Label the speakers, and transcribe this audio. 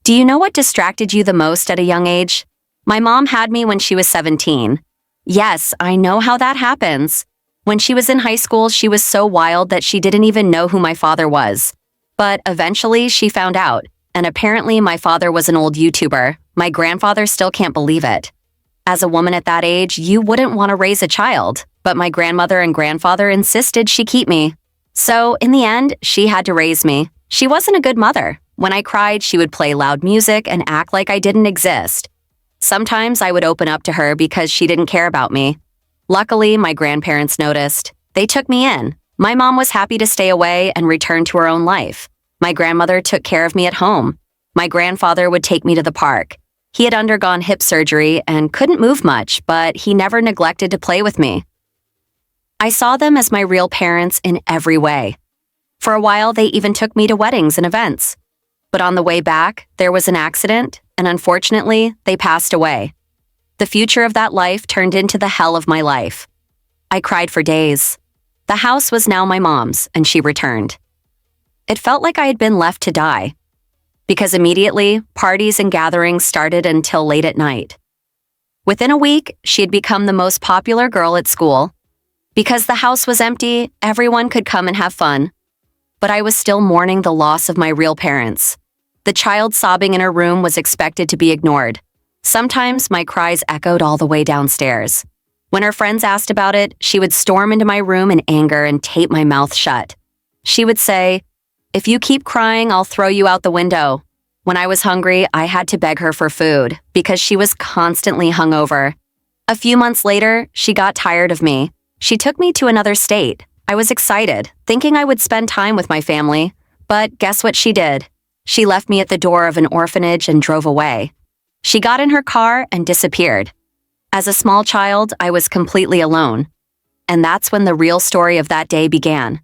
Speaker 1: Do you know what distracted you the most at a young age? My mom had me when she was 17. Yes, I know how that happens. When she was in high school, she was so wild that she didn't even know who my father was. But eventually, she found out, and apparently my father was an old YouTuber. My grandfather still can't believe it. As a woman at that age, you wouldn't want to raise a child, but my grandmother and grandfather insisted she keep me. So, in the end, she had to raise me. She wasn't a good mother. When I cried, she would play loud music and act like I didn't exist. Sometimes I would open up to her because she didn't care about me. Luckily, my grandparents noticed. They took me in. My mom was happy to stay away and return to her own life. My grandmother took care of me at home. My grandfather would take me to the park. He had undergone hip surgery and couldn't move much, but he never neglected to play with me. I saw them as my real parents in every way. For a while, they even took me to weddings and events. But on the way back, there was an accident, and unfortunately, they passed away. The future of that life turned into the hell of my life. I cried for days. The house was now my mom's, and she returned. It felt like I had been left to die. Because immediately, parties and gatherings started until late at night. Within a week, she had become the most popular girl at school. Because the house was empty, everyone could come and have fun. But I was still mourning the loss of my real parents. The child sobbing in her room was expected to be ignored. Sometimes my cries echoed all the way downstairs. When her friends asked about it, she would storm into my room in anger and tape my mouth shut. She would say, "If you keep crying, I'll throw you out the window." When I was hungry, I had to beg her for food because she was constantly hungover. A few months later, she got tired of me. She took me to another state. I was excited, thinking I would spend time with my family. But guess what she did? She left me at the door of an orphanage and drove away. She got in her car and disappeared. As a small child, I was completely alone. And that's when the real story of that day began.